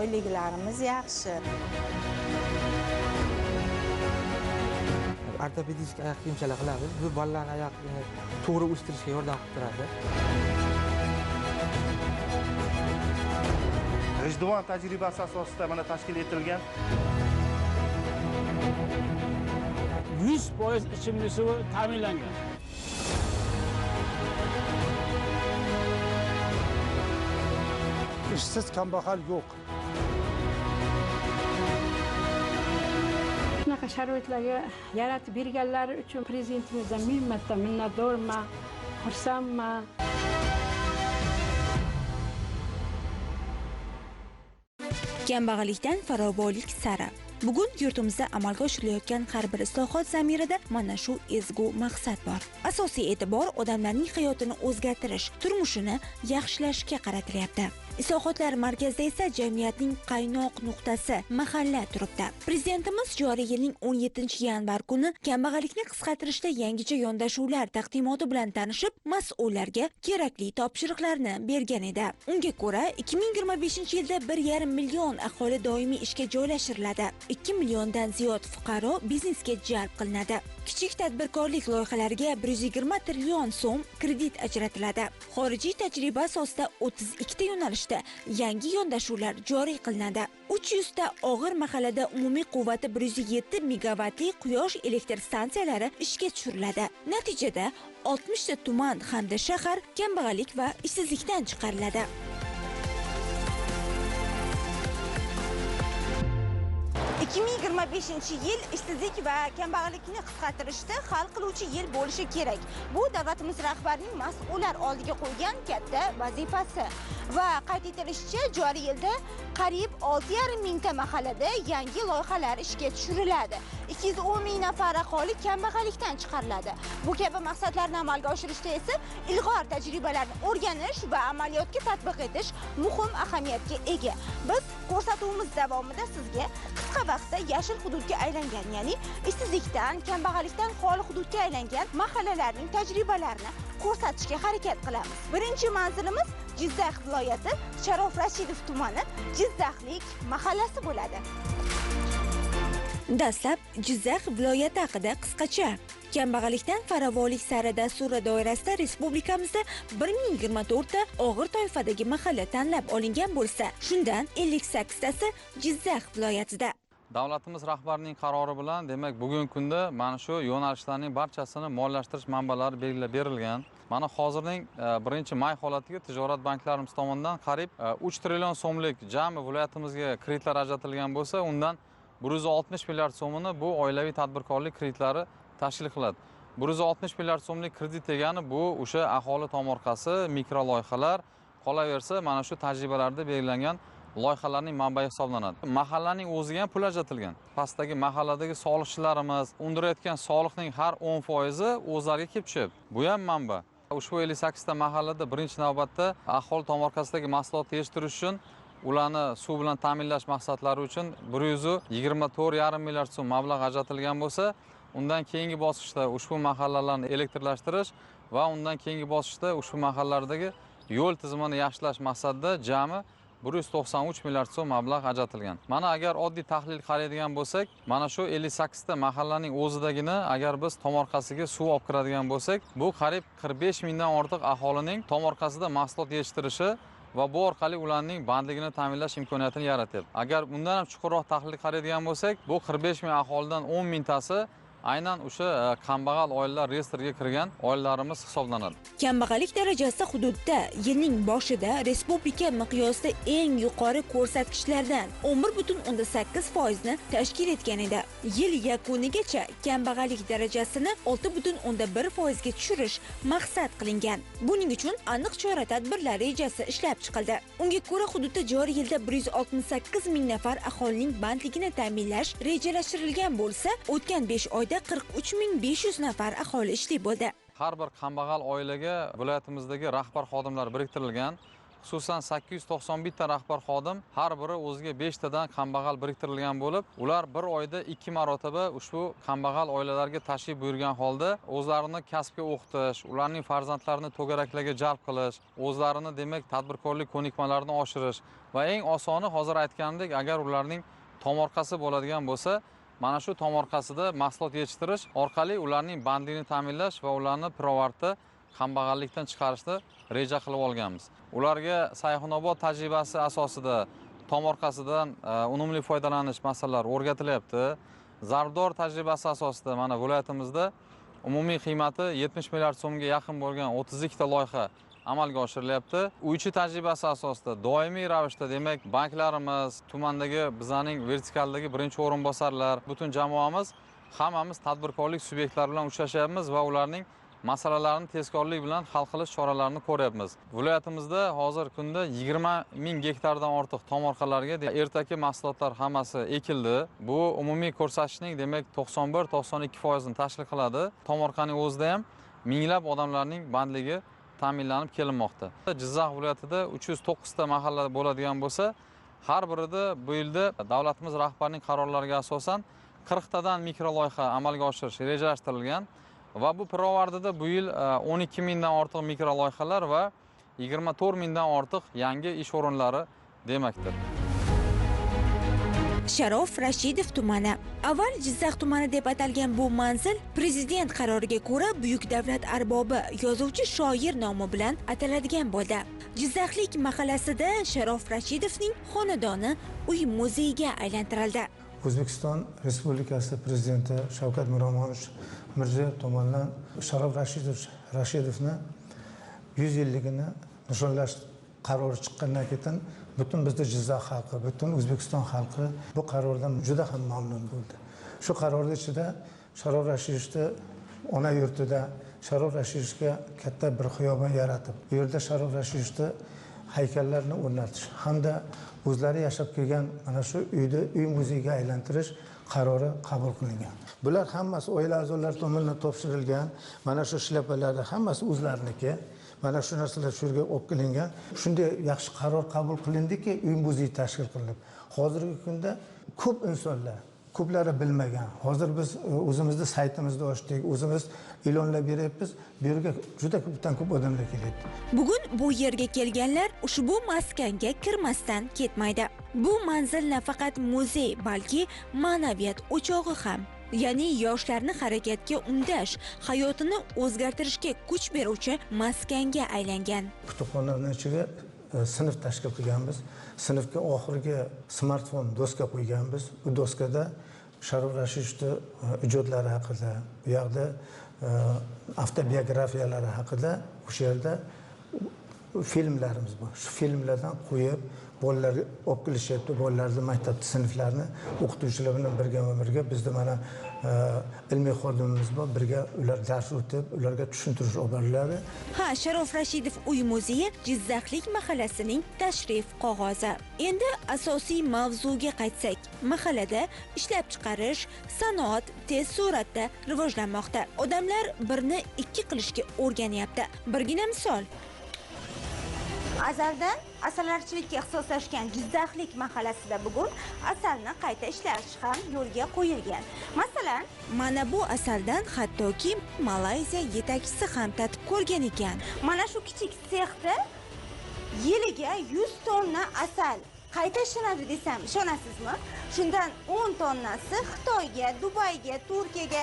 oyliklarimiz yaxshi. Ortopedik oyoq kiyimchalar qilamiz. Bu bolalarning oyoqini to'g'ri o'stirishga yordam qilib turadi. G'ijduvon tajribasi asosida mana tashkil etilgan 100% ichimlik suvi ta'minlangan. İşsiz kambag'al yo'q. Shunaqa sharoitlarga yaratib berganlari uchun prezidentimizdan ming marta minnatdorman, xursandman. Kambag'allikdan farovonlik sari. Bugun yurtimizda amalga oshirilayotgan har bir islohot zamirida mana shu ezgu maqsad bor. Asosiy e'tibor odamlarning hayotini o'zgartirish, turmushini yaxshilashga qaratilyapti. Islohotlar markazida esa jamiyatning qaynoq nuqtasi mahalla turibdi. Prezidentimiz joriy yilning 17-yanvar kuni kambag'allikni qisqartirishda yangicha yondashuvlar taqdimoti bilan tanishib, mas'ullarga kerakli topshiriqlarni bergan edi. Unga ko'ra, 2025-yilda 1,5 million aholi doimiy ishga joylashtiriladi. 2 milliondan ziyod fuqaro biznesga jalb qilinadi. Kichik tadbirkorlik loyihalariga 120 trillion so'm kredit ajratiladi. Xorijiy tajriba asosida 32 ta yo'nalishda yangi yondashuvlar joriy qilinadi. 300 ta og'ir mahallada umumiy quvvati 107 megavatli quyosh elektr stansiyalari ishga tushiriladi. Natijada 60 ta tuman hamda shahar kambag'allik va ishsizlikdan chiqariladi. yil ishsizlik va kambag'allikni qisqartirishda hal qiluvchi yil bo'lishi kerak. Bu davlatimiz rahbarining mas'ullar oldiga qo'ygan katta vazifasi. Va qayd etilishicha, joriy yilda qariyb 6,5 mingta mahallada yangi loyihalar ishga tushiriladi. 210 ming nafar aholi kambag'allikdan chiqariladi. Bu kabi maqsadlarni amalga oshirishda esa ilg'or tajribalarni o'rganish va amaliyotga tatbiq etish muhim ahamiyatga ega. Biz ko'rsatuvimiz davomida sizga qisqa vaqtda yashil hududga aylangan, ya'ni ishsizlikdan, kambag'allikdan xoli hududga aylangan mahallalarning tajribalarini ko'rsatishga harakat qilamiz. Birinchi manzilimiz Jizzax viloyati Sharof Rashidov tumani Jizzaxlik mahallasi bo'ladi. Dastlab Jizzax viloyati haqida qisqacha. Kambag'allikdan farovonlik sari dasturi doirasida respublikamizda 1024 ta og'ir toifadagi mahalla tanlab olingan bo'lsa, shundan 58 tasi Jizzax viloyatida. Davlatimiz rahbarining qarori bilan, demak, bugungi kunda mana shu yo'nalishlarning barchasini moliyalashtirish manbalari belgilab berilgan. Mana hozirning 1-may holatiga tijorat banklarimiz tomonidan qariyb 3 trillion so'mlik jami viloyatimizga kreditlar ajratilgan bo'lsa, undan 160 milliard so'mini bu oilaviy tadbirkorlik kreditlari tashkil qiladi. 160 milliard so'mlik kredit degani bu o'sha aholi tomorqasi, mikro loyihalar, qolaversa mana shu tajribalarda belgilangan loyihalarning manbai hisoblanadi. Mahallaning o'ziga ham pul ajratilgan. Pastdagi mahalladagi soliqchilarimiz undirayotgan soliqning har 10% o'zlariga kelib tushadi. Bu ham manba. Ushbu 58 ta mahallada birinchi navbatda aholi tomorqasidagi mahsulotni yetishtirish uchun ularni suv bilan ta'minlash maqsadlari uchun 124,5 milliard so'm mablag' ajratilgan bo'lsa, undan keyingi bosqichda ushbu mahallalarni elektrlashtirish va undan keyingi bosqichda ushbu mahallalardagi yo'l tizimini yaxshilash maqsadida jami 193 milliard so'm mablag' ajratilgan. Mana agar oddiy tahlil qaraydigan bo'lsak, mana shu 58 ta mahallaning o'zidagina agar biz tomorqasiga suv olib kiradigan bo'lsak, bu qariyb 45 mingdan ortiq aholining tomorqasida mahsulot yetishtirishi va bu orqali ularning bandligini ta'minlash imkoniyatini yaratadi. Agar bundan ham chuqurroq tahlil qaraydigan bo'lsak, bu 45 ming aholidan 10 mingtasi aynan o'sha kambag'al oilalar reyestriga kirgan oilalarimiz hisoblanadi. Kambag'allik darajasi hududda yilning boshida respublika miqyosida eng yuqori ko'rsatkichlardan 11,8% ni tashkil etgan edi. Yil yakunigacha kambag'allik darajasini 6,1% ga tushirish maqsad qilingan. Buning uchun aniq chora-tadbirlar rejasi ishlab chiqildi. Unga ko'ra hududda joriy yilda 168 ming nafar aholining bandligini ta'minlash rejalashtirilgan bo'lsa, o'tgan 5 oyda 43,500 nafar aholi ishli bo'ldi. Har bir kambag'al oilaga viloyatimizdagi rahbar xodimlar biriktirilgan. xususan 891 ta rahbar xodim har biri o'ziga 5 tadan kambag'al biriktirilgan bo'lib, ular bir oyda 2 marotaba ushbu kambag'al oilalarga tashrif buyurgan holda o'zlarini kasbga o'qitish, ularning farzandlarini to'garaklarga jalb qilish, o'zlarini demak tadbirkorlik ko'nikmalarini oshirish va eng osoni hozir aytganimdek, agar ularning tomorqasi bo'ladigan bo'lsa, mana shu tomorqasida mahsulot yetishtirish orqali ularning bandligini ta'minlash va ularni pirovardda kambag'allikdan chiqarishni reja qilib olganmiz. Ularga Sayxunobod tajribasi asosida tomorqasidan unumli foydalanish masalalari o'rgatilyapti. Zarbdor tajribasi asosida mana viloyatimizda umumiy qiymati 70 milliard so'mga yaqin bo'lgan 32 ta loyiha amalga oshirilyapti. Uychi tajribasi asosida doimiy ravishda demak banklarimiz, tumandagi bizning vertikaldagi birinchi o'rinbosarlar, butun jamoamiz hammamiz tadbirkorlik subyektlari bilan uchrashyapmiz va ularning masalalarini tezkorlik bilan hal qilish choralarini ko'ryapmiz. Viloyatimizda hozir kunda 20 ming gektardan ortiq tomorqalarga ertaki mahsulotlar hammasi ekildi. Bu umumiy ko'rsatkichning demak 91-92% ni tashkil qiladi. Tomorqaning o'zida ham minglab odamlarning bandligi ta'minlanib kelinmoqda. Jizzax viloyatida 309 ta mahalla bo'ladigan bo'lsa, har birida bu yilda davlatimiz rahbarining qarorlariga asosan 40 tadan mikro loyiha amalga oshirish rejalashtirilgan va bu pirovardida bu yil 12 mingdan ortiq mikro loyihalar va 24 mingdan ortiq yangi ish o'rinlari demakdir. Sharof Rashidov tumani. Avval Jizzax tumani deb atalgan bu manzil prezident qaroriga ko'ra buyuk davlat arbobi yozuvchi shoir nomi bilan ataladigan bo'ldi. Jizzaxlik mahallasida Sharof Rashidovning xonadoni uy muzeyiga aylantirildi. O'zbekiston Respublikasi prezidenti Shavkat Miromonovich Mirziyoyev tomonidan Sharof Rashidovni 100 yilligini nishonlash qarori chiqqandan keyin butun bizning Jizzax xalqi, butun O'zbekiston xalqi bu qarordan juda ham mamnun bo'ldi. Shu qarorning ichida Sharof Rashidovni ona yurtida Sharof Rashidovga katta bir xiyobon yaratib, bu yerda Sharof Rashidovni haykallarni o'rnatish hamda o'zlari yashab kelgan mana shu uyni uy muzeyiga aylantirish qarori qabul qilingan. Bular hammasi oila a'zolari tomonidan topshirilgan. Mana shu shlapalarni hammasi o'zlariniki. Mana shu narsalar shu yerga olib kelingan. Shunday yaxshi qaror qabul qilindiki, uy muzeyi tashkil qilinib. Hozirgi kunda ko'p insonlar, ko'plari bilmagan. Hozir biz o'zimizning saytimizda ochdik, o'zimiz e'lonlab beryapmiz. Bu yerga juda ko'p odamlar kelyapti. Bugun bu yerga kelganlar ushbu maskanga kirmasdan ketmaydi. Bu manzil nafaqat muzey, balki ma'naviyat o'chog'i ham. Ya'ni yoshlarni harakatga undash, hayotini o'zgartirishga kuch beruvchi maskanga aylangan. Kutubxonaning ichiga sinf tashkil qilganmiz. Sinfga oxirgi smartfon doska qo'yganmiz. Bu doskada Sharof Rashidovning ijodlari haqida, bu yerda avtobiografiyalari haqida o'sha yerda filmlarimiz bor. Shu filmlardan qo'yib bolalar olib kelishyapti, bolalarning maktabda sinflarni o'qituvchilar bilan birga bizda mana ilmiy xodimimiz bor, birga ular dars o'tib, ularga tushuntirish olib boriladi. Ha, Sharof Rashidov uy muzeyi Jizzaxlik mahallasining tashrif qog'ozi. Endi asosiy mavzuga qaytsak, mahallada ishlab chiqarish, sanoat tez sur'atda rivojlanmoqda. Odamlar birni ikki qilishga o'rganyapti. Birgina misol. Azaldan asalarichilikka ixtisoslashgan Jizzaxlik mahallasida bugun asalni qayta ishlash ham yo'lga qo'yilgan. Masalan, mana bu asaldan hattoki Malayziya yetakchisi ham tatib ko'rgan ekan. Mana shu kichik sexda yiliga 100 tonna asal qayta ishlanadi desam, ishonasizmi? Shundan 10 tonnasi Xitoyga, Dubayga, Turkiyaga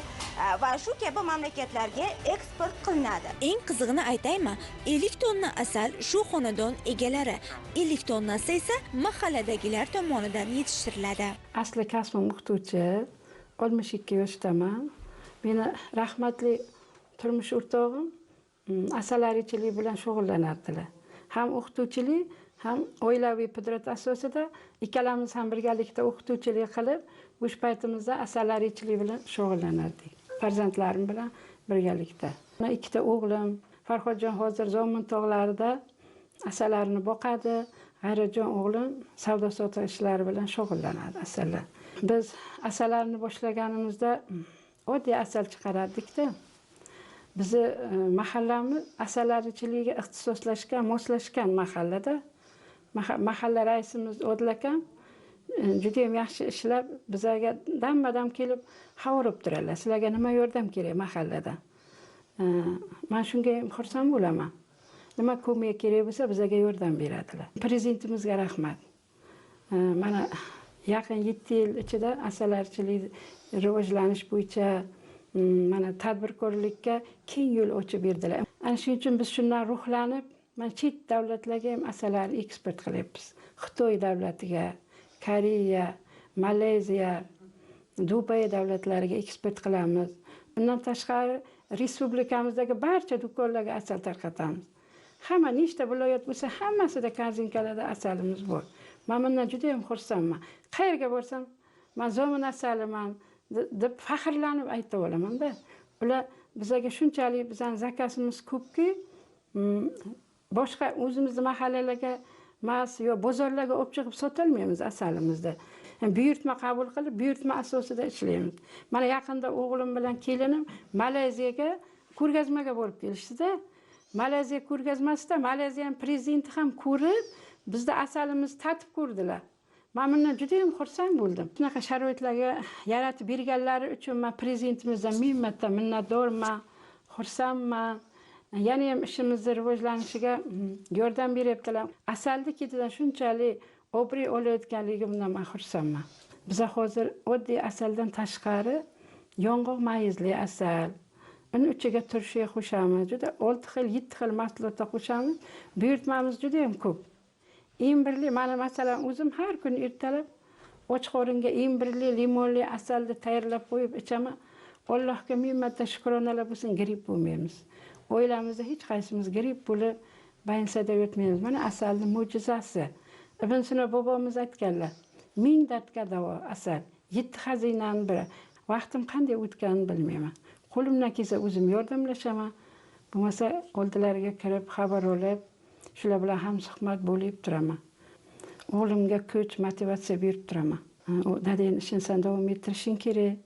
va shu kabi mamlakatlarga eksport qilinadi. Eng qizig'ini aytaymi? 50 tonna asal shu xonadon egalari, 50 tonnasi esa mahalladagilar tomonidan yetishtiriladi. Asli kasbim o'qituvchi, 62 yoshdaman. Meni rahmatli turmush o'rtog'im asalarichilik bilan shug'ullanardilar. Ham o'qituvchilik, ham oilaviy pudrat asosida ikkalamiz ham birgalikda o'qituvchilik qilib, bo'sh paytimizda asalarichilik bilan shug'ullanardik. Farzandlarim bilan birgalikda. Mana ikkita o'g'lim, Farhodjon hozir Zomin tog'larida asalarni boqadi, G'ayratjon o'g'lim savdo-sotiq ishlari bilan shug'ullanadi asallar. Biz asallarni boshlaganimizda oddiy asal chiqarardik-da. Bizi mahallamiz asalarichiligiga ixtisoslashgan, moslashgan mahallada. Mahalla raisimiz Odil akam juda ham yaxshi ishlab, bizlarga dam-badam kelib xavorib turadilar. Sizlarga nima yordam kerak mahalladan? Men shunga ham xursand bo'laman. Nima ko'mak kerak bo'lsa, bizlarga yordam beradilar. Prezidentimizga rahmat. Mana yaqin 7 yil ichida asalarichilik rivojlanish bo'yicha mana tadbirkorlikka keng yo'l ochib berdilar. Ana shuning uchun biz shundan ruhlanib, mana chet davlatlarga ham asalari eksport qilyapmiz. Xitoy davlatiga, Koreya, Malayziya, Dubay davlatlariga eksport qilamiz. Bundan tashqari respublikamizdagi barcha do'konlarga asal tarqatamiz. Hamma nechta viloyat bo'lsa, hammasida korzinkalarda asalimiz bor. Men bundan juda ham xursandman. Qayerga borsam, men zomin asaliman deb faxrlanib ayta olaman-da. Ular bizlarga shunchalik bizning zakasimiz ko'pki, boshqa o'zimizning mahallalarga mas yo bozorlarga olib chiqib sotolmaymiz asalimizni. Buyurtma qabul qilib, buyurtma asosida ishlaymiz. Mana yaqinda o'g'lim bilan kelinim Malayziyaga ko'rgazmaga borib kelishdi-da. Malayziya ko'rgazmasida Malayziyaning prezidenti ham ko'rib, bizda asalimiz tatib ko'rdilar. Men bundan juda ham xursand bo'ldim. Shunaqa sharoitlarga yaratib berganlari uchun men prezidentimizdan ming marta minnatdorman, xursandman. Yana ham ishimizning rivojlanishiga yordam beryaptilar. Asalni ketidan shunchalik obro' olayotganligimdan men xursandman. Biz hozir oddiy asaldan tashqari yong'oq mayizli asal, uni ichiga turshak qo'shamiz. Juda 6 xil, 7 xil mahsulotlar qo'shamiz. Buyurtmamiz juda ham ko'p. Imbirli, mana masalan o'zim har kun ertalab och qoringa imbirli, limonli asalni tayyorlab qo'yib ichaman. Allohga ming marta shukronalar bo'lsin, gripp bo'lmaymiz. Oilamizda hech qaysimiz gripp bo'lib, baynsada yotmaymiz. Mana asalning mo'jizasi. Ibn Sino bobomiz aytganlar, 1000 dardga davo asal, 7 xazinaning biri. Vaqtim qanday o'tganini bilmayman. Qo'limdan kelsa o'zim yordamlashaman. Bo'lmasa oldilariga kirib xabar olib, shular bilan ham suhbat bo'lib turaman. O'g'limga kuch, motivatsiya berib turaman. Dadang ishini sen davom ettirishing kerak.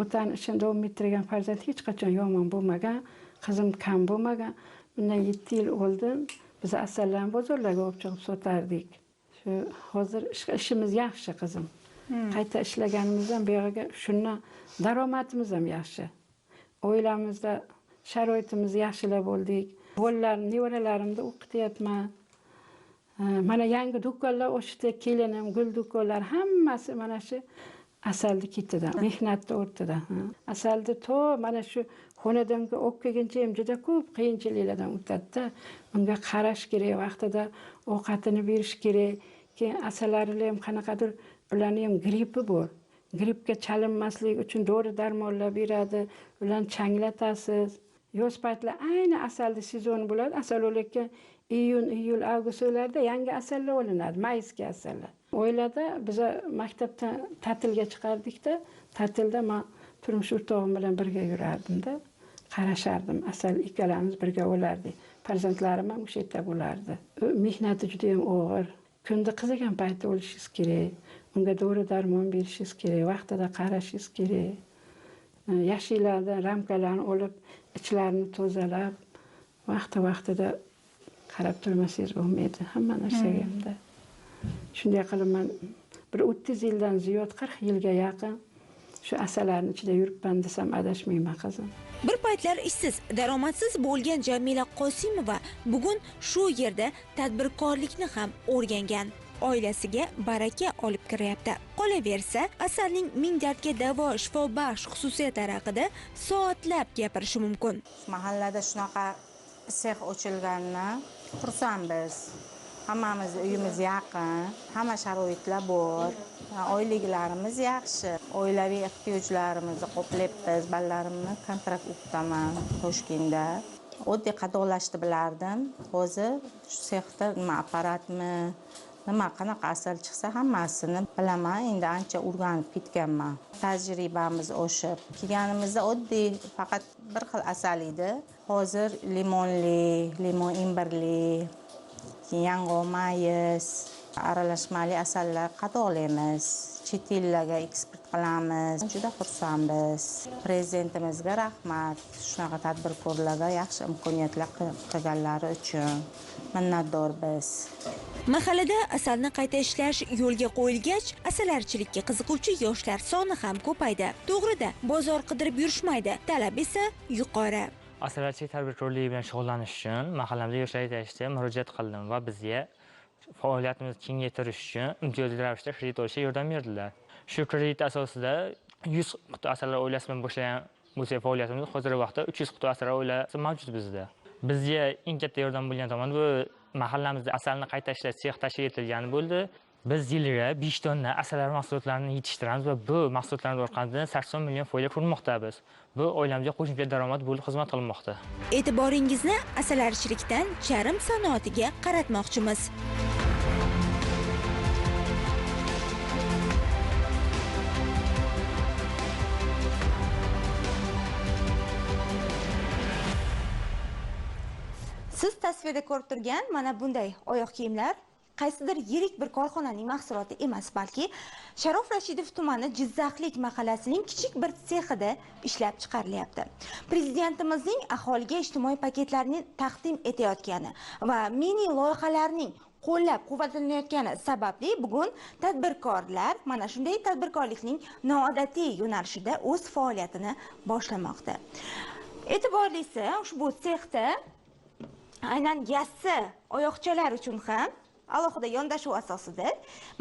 O'tan ishini davom ettirgan farzand hech qachon yomon bo'lmagan, qizim kam bo'lmagan. Bundan 7 yil oldin biz asallarni bozorlarga olib chiqib sotardik. Shu hozir ishimiz yaxshi qizim. Qayta ishlaganimizdan beriga shundan daromadimiz ham yaxshi. Oilamizda sharoitimiz yaxshilab oldik. Bolalarni, nevaralarimni o'qityapman. Mana yangi do'konlar ochdi, kelinim, gul do'konlar hammasi mana shu asalni ketidan, mehnatni o'rtadan. Asalni to mana shu xonadonga olib kelguncha ham juda ko'p qiyinchiliklardan o'tadi-da. Unga qarash kerak, vaqtida ovqatini berish kerak. Keyin asallarlar ham qanaqadir ularning ham grippi bor. Grippga chalinmaslik uchun dori-darmonlar beradi, ularni changlatasiz. Yoz paytlar ayni asalni sezoni bo'ladi. Asal olayotgan iyun, iyul, avgust oylarida yangi asallar olinadi, mayizga asallar. Oilada biz maktabdan ta'tilga chiqardik-da, ta'tilda men turmush o'rtog'im bilan birga yurardim-da. Qarashardim, asal ikkalamiz birga olardik. Farzandlarim ham o'sha yerda bo'lardi. Mehnati juda ham og'ir. Kunda qizigan paytda olishingiz kerak. Unga dori-darmon berishingiz kerak, vaqtida qarashingiz kerak. Yashillardan ramkalarni olib, ichlarini tozalab, vaqti-vaqtida qarab turmasangiz bo'lmaydi. Hamma narsaga hamda. Shunday qilib men bir 30 yildan ziyod 40 yilga yaqin shu asallarning ichida yuribman desam adashmayman qizim. Bir paytlar ishsiz, daromadsiz bo'lgan Jamila Qosimova bugun shu yerda tadbirkorlikni ham o'rgangan. Oilasiga baraka olib kiryapti. Qolaversa, asalning 1000 dardga davo, shifobaxsh xususiyatlari haqida soatlab gapirish mumkin. Mahallada shunaqa sex ochilganini xursandmiz. Hammamiz uyimiz yaqin, hamma sharoitlar bor. Oyliklarimiz yaxshi. Oilaviy ehtiyojlarimizni qoplayapmiz. Balalarimni kontrakt o'qitaman Toshkentda. Oddiy qadolashni bilardim. Hozir shu sexda nima apparatmi, nima qanaqa asal chiqsa hammasini bilaman. Endi ancha o'rganib ketganman. Tajribamiz oshib. Kelganimizda oddiy faqat bir xil asal edi. Hozir limonli, limon imbirli, yong'oq mayiz, Aralashmali asallar qadoqlaymiz, chet ellarga eksport qilamiz. Juda xursandmiz. Prezidentimizga rahmat. Shunaqa tadbirkorlarga yaxshi imkoniyatlar qilganlari uchun minnatdormiz. Mahallada asalni qayta ishlash yo'lga qo'yilgach, asalarichilikka qiziquvchi yoshlar soni ham ko'paydi. To'g'rida, bozor qidirib yurishmaydi, talab esa yuqori. Asalarichilik tadbirkorligi bilan shug'ullanish uchun mahallamda yoshlar yetakchisiga murojaat qildim va bizga faoliyatimizni kengaytirish uchun imtiyozli ravishda kredit olishga yordam berdilar. Shu kredit asosida 100 quti asallar oilasi bilan boshlagan bo'lsak faoliyatimiz hozirgi vaqtda 300 quti asallar oilasi mavjud bizda. Bizga eng katta yordam bo'lgan tomon bu mahallamizda asalni qayta ishlash sex tashkil etilgani bo'ldi. Biz yiliga 5 tonna asallar mahsulotlarini yetishtiramiz va bu mahsulotlarimiz orqali 80 million foyda ko'rmoqdamiz. Bu oilamizga qo'shimcha daromad bo'lib xizmat qilmoqda. E'tiboringizni asalarichilikdan charm sanoatiga qaratmoqchimiz. Siz tasvirda ko'rib turgan mana bunday oyoq kiyimlar qaysidir yirik bir korxonaning mahsuloti emas, balki Sharof Rashidov tumani Jizzaxlik mahallasining kichik bir sexida ishlab chiqarilyapti. Prezidentimizning aholiga ijtimoiy paketlarni taqdim etayotgani va mini loyihalarning qo'llab-quvvatlanayotgani sababli bugun tadbirkorlar mana shunday tadbirkorlikning noodatiy yo'nalishida o'z faoliyatini boshlamoqda. E'tiborlisi, ushbu sexda aynan yassi oyoqchalar uchun ham alohida yondashuv asosida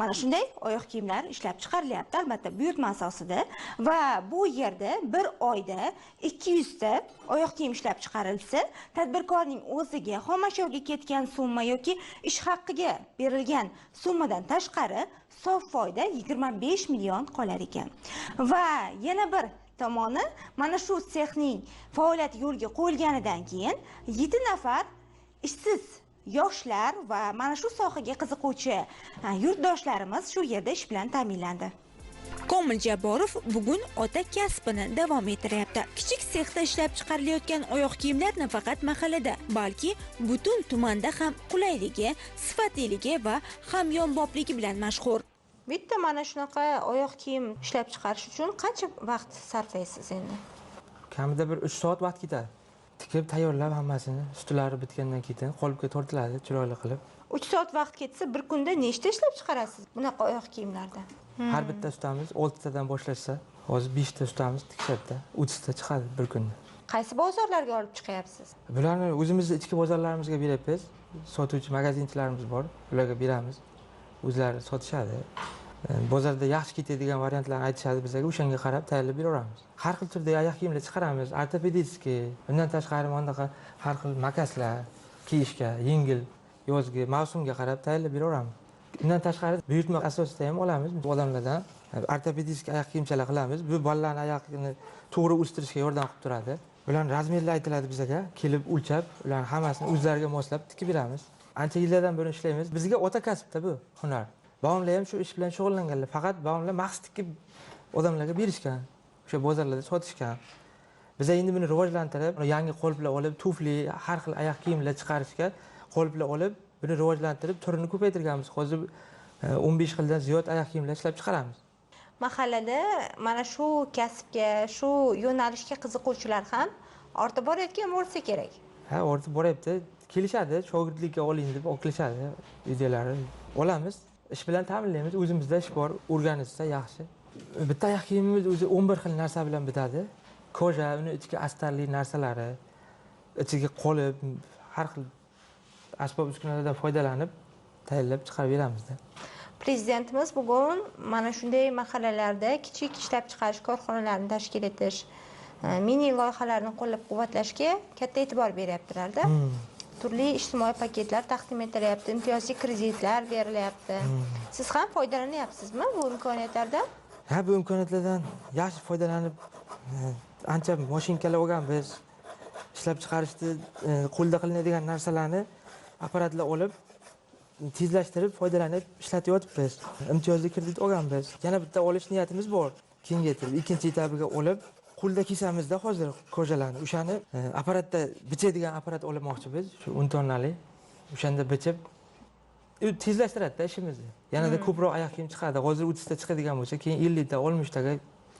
mana shunday oyoq kiyimlar ishlab chiqarilyapti, albatta buyurtma asosida va bu yerda bir oyda 200 ta oyoq kiyim ishlab chiqarilsa, tadbirkorning o'ziga xomashyoga ketgan summa yoki ish haqqiga berilgan summadan tashqari sof foyda 25 million qolar ekan. Va yana bir tomoni, mana shu sexning faoliyati yo'lga qo'yilganidan keyin 7 nafar ishsiz yoshlar va mana shu sohaga qiziquvchi yurtdoshlarimiz shu yerda ish bilan ta'minlandi. Komil Jabborov bugun ota kasbini davom ettiryapti. Kichik sexda ishlab chiqarilayotgan oyoq kiyimlar nafaqat mahallada, balki butun tumanda ham qulayligi, sifatliligi va hamyonbopligi bilan mashhur. Bitta mana shunaqa oyoq kiyim ishlab chiqarish uchun qancha vaqt sarflaysiz endi? Kamida bir 3 soat vaqt ketadi. Tikib tayyorlab hammasini, ustilari bitgandan keyin qolipga tortiladi, chiroyli qilib. 3 soat vaqt ketsa, bir kunda nechta ishlab chiqarasiz bunaqa oyoq kiyimlardan? Har bitta ustamiz 6 tadan boshlashsa, hozir 5 ta ustamiz tikishadi, 30 ta chiqadi bir kunda. Qaysi bozorlarga olib chiqyapsiz? Bularni o'zimizning ichki bozorlarimizga beramiz. Sotuvchi magazinchilarimiz bor, ularga beramiz. O'zlari sotishadi. Bozorda yaxshi ketadigan variantlarni aytishadi bizga, o'shanga qarab tayyorlab beraveramiz. Har xil turda oyoq kiyimlar chiqaramiz, ortopedический, undan tashqari bunaqa har xil makaslar, kiyishga, yengil, yozgi, mavsumga qarab tayyorlab beraveramiz. Undan tashqari buyurtma asosida ham olamiz odamlardan. Ortopedический oyoq kiyimchalar qilamiz. Bu bolalarning oyoqini to'g'ri o'stirishga yordam qilib turadi. Ularning razmerlari aytiladi bizga, kelib o'lchab, ularning hammasini o'zlariga moslab tikib beramiz. Ancha yillardan beri ishlaymiz. Bizga ota kasbda bu hunar. Bog'imlar ham shu ish bilan shug'ullanganlar. Faqat bog'imlar maxsus tikib odamlarga berishgan. O'sha bozorlarda sotishgan. Biz endi buni rivojlantirib, yangi qoliplar olib, tufli, har xil oyoq kiyimlar chiqarishga qoliplar olib, buni rivojlantirib, turini ko'paytirganmiz. Hozir 15 xildan ziyod oyoq kiyimlar ishlab chiqaramiz. Mahallada mana shu kasbga, shu yo'nalishga qiziquvchilar ham ortib borayotgan bo'lsa kerak. Ha, ortib boryapti. Kelishadi, shogirdlikka oling deb kelishadi, videolari olamiz. Ish bilan ta'minlaymiz. O'zimizda ish bor, o'rganishsa yaxshi. Bitta oyoq kiyimimiz o'zi 11 xil narsa bilan bitadi. Koja, uni ichki astarli narsalari, ichiga qolib, har xil asbob uskunalardan foydalanib tayyorlab chiqarib beramizda. Prezidentimiz bugun mana shunday mahallalarda kichik ishlab chiqarish korxonalarini tashkil etish, mini loyihalarni qo'llab-quvvatlashga katta e'tibor beryaptilar-da. Turli ijtimoiy paketlar taqdim etilyapti, imtiyozli kreditlar berilyapti. Siz ham foydalanyapsizmi bu imkoniyatlardan? Ha, bu imkoniyatlardan yaxshi foydalanib, ancha mashinkalar olganmiz. Ishlab chiqarishni qo'lda qilinadigan narsalarni apparatlar olib, tezlashtirib, foydalanib ishlatyapmiz. Imtiyozli kredit olganmiz. Yana bitta olish niyatimiz bor. Kengaytirib, ikkinchi etabiga olib, qo'lda kesamizda hozir ko'jalarni. O'shani apparatda bichadigan apparat olmoqchimiz. Shu 10 tonnali. O'shanda bichib tezlashtiradi ishimizni. Yanada ko'proq oyoq kiyim chiqadi. Hozir 30 ta chiqadigan bo'lsa, keyin 50 ta, 60 taga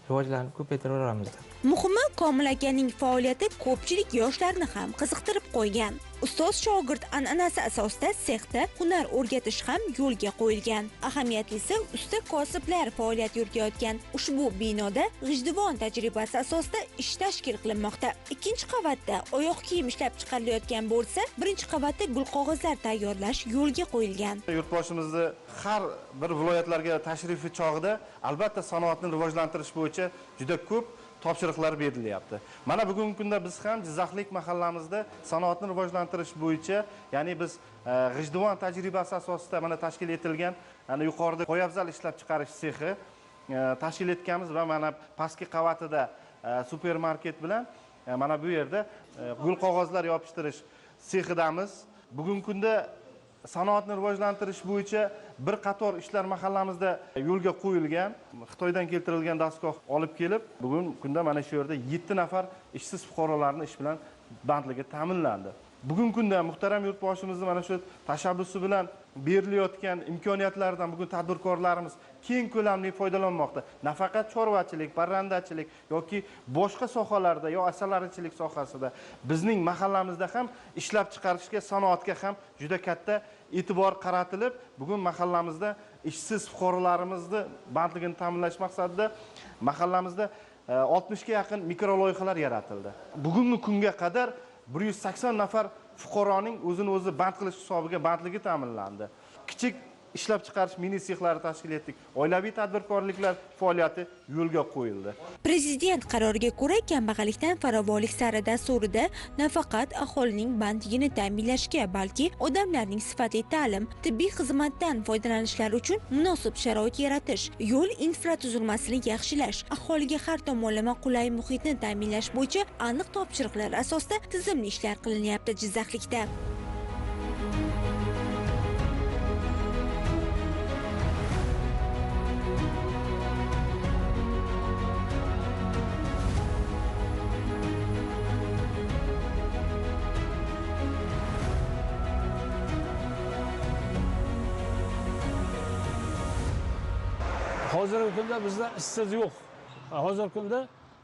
rivojlanib ko'paytiraveramiz. Muhimi, Komil akaning faoliyati ko'pchilik yoshlarni ham qiziqtirib qo'ygan. Ustoz shogird an'anasi asosida sexda hunar o'rgatish ham yo'lga qo'yilgan. Ahamiyatlisi, usta kosiblar faoliyat yuritayotgan ushbu binoda g'ijduvon tajribasi asosida ish tashkil qilinmoqda. Ikkinchi qavatda oyoq kiyim ishlab chiqarilayotgan bo'lsa, birinchi qavatda gulqog'ozlar tayyorlash yo'lga qo'yilgan. Yurtboshimizni har bir viloyatlarga tashrifi chog'ida albatta sanoatni rivojlantirish bo'yicha juda ko'p topshiriqlar berilyapti. Mana bugungi kunda biz ham Jizzaxlik mahallamizda sanoatni rivojlantirish bo'yicha, ya'ni biz G'ijduvon tajribasi asosida mana tashkil etilgan, ana yuqorida poyabzal ishlab chiqarish sexi tashkil etganmiz va mana pastki qavatida supermarket bilan mana bu yerda gul qog'ozlar yopishtirish sexidamiz. Bugungi kunda sanoatni rivojlantirish bo'yicha bir qator ishlar mahallamizda yo'lga qo'yilgan. Xitoydan keltirilgan dastgoh olib kelib, bugungi kunda mana shu yerda 7 nafar ishsiz fuqarolarning ish bilan bandligi ta'minlandi. Bugungi kunda muhtaram yurtboshimizni mana shu tashabbusi bilan berilayotgan imkoniyatlardan bugun tadbirkorlarimiz keng ko'lamli foydalanmoqda. Nafaqat chorvachilik, parrandachilik yoki boshqa sohalarda, yo asalarichilik sohasida bizning mahallamizda ham ishlab chiqarishga, sanoatga ham juda katta e'tibor qaratilib, bugun mahallamizda ishsiz fuqarolarimizni bandligini ta'minlash maqsadida mahallamizda 60 ga yaqin mikroloyihalar yaratildi. Bugungi kunga qadar 180 nafar fuqaroning o'zini o'zi band qilish hisobiga bandligi ta'minlandi. Kichik ishlab chiqarish mini sexlari tashkil etdik. Oilaviy tadbirkorliklar faoliyati yo'lga qo'yildi. Prezident qaroriga ko'ra, kambag'allikdan farovonlik sari dasturida nafaqat aholining bandligini ta'minlashga, balki odamlarning sifatli ta'lim, tibbiy xizmatdan foydalanishlari uchun munosib sharoit yaratish, yo'l infratuzilmasini yaxshilash, aholiga har tomonlama qulay muhitni ta'minlash bo'yicha aniq topshiriqlar asosida tizimli ishlar qilinyapti Jizzaxlikda. Hozirgi kunda bizda ishsiz yo'q. Hozirgi kunda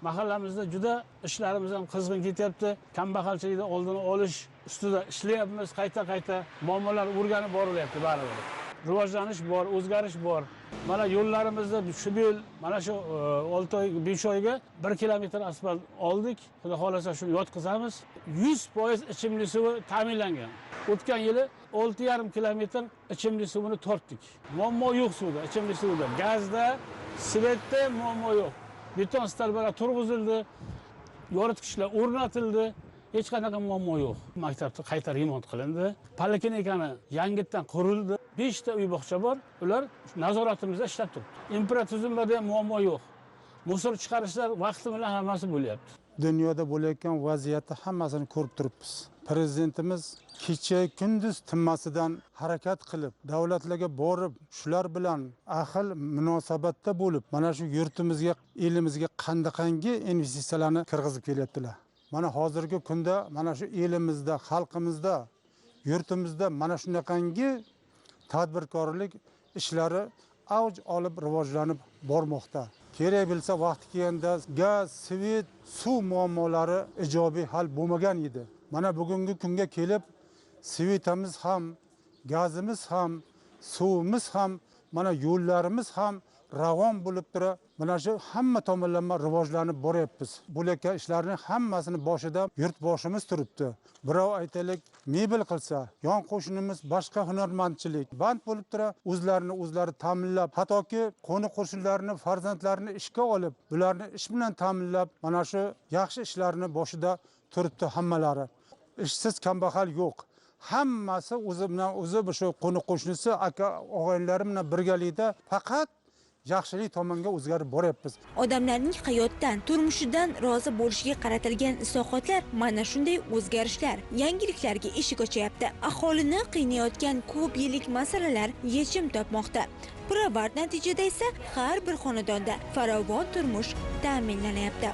mahallamizda juda ishlarimiz ham qizg'in ketyapti. Kambag'alchilikni oldini olish ustida ishlayapmiz, qayta muammolar o'rganib borilyapti baribir. Rivojlanish bor, o'zgarish bor. Mana yo'llarimizda shu yil mana shu 6 oy, 5 oyga 1 kilometr asfalt oldik. Xudo xolasa shuni yotqizamiz. 100% ichimlik suvi ta'minlangan. O'tgan yili 6,5 kilometr ichimlik suvini tortdik. Muammo yo'q suvda, ichimlik suvida. Gazda, svetda muammo yo'q. Beton stolbalar turg'izildi, yoritgichlar o'rnatildi. Hech qanaqa muammo yo'q. Maktabda qayta remont qilindi. Poliklinikani yangitdan qurildi. 5 ta uy bog'cha bor. Ular nazoratimizda ishlab turibdi. Infratuzilmada muammo yo'q. Musor chiqarishlar vaqti bilan hammasi bo'lyapti. Dunyoda bo'layotgan vaziyatni hammasini ko'rib turibmiz. Prezidentimiz kecha kunduz tinmasidan harakat qilib, davlatlarga borib, shular bilan ahil munosabatda bo'lib, mana shu yurtimizga, elimizga qanday investitsiyalarni kirgizib kelyaptilar. Mana hozirgi kunda mana shu elimizda, xalqimizda, yurtimizda mana shunaqangi tadbirkorlik ishlari avj olib rivojlanib bormoqda. Kerak bo'lsa vaqti kelganda gaz, svet, suv muammolari ijobiy hal bo'lmagan edi. Mana bugungi kunga kelib svetimiz ham, gazimiz ham, suvimiz ham, mana yo'llarimiz ham ravon bo'lib turib, mana shu hamma tomonlama rivojlanib boryapmiz. Bo'layotgan ishlarning hammasini boshida yurtboshimiz turibdi. Birov aytaylik, mebel qilsa, yon qo'shnimiz boshqa hunarmandchilik band bo'lib turib, o'zlari ta'minlab, hattoki qo'ni-qo'shnilarini, farzandlarini ishga olib, bularni ish bilan ta'minlab, mana shu yaxshi ishlarni boshida turibdi hammalari. Ishsiz kambag'al yo'q. Hammasi o'zi bilan o'zi shu qo'ni-qo'shnisi, aka, og'aynilari bilan birgalikda faqat yaxshilik tomonga o'zgarib boryapmiz. Odamlarning hayotdan, turmushidan rozi bo'lishiga qaratilgan islohotlar mana shunday o'zgarishlar, yangiliklarga eshik ochyapti. Aholini qiynayotgan ko'p yillik masalalar yechim topmoqda. Pirovard natijada esa har bir xonadonda farovon turmush ta'minlanyapti.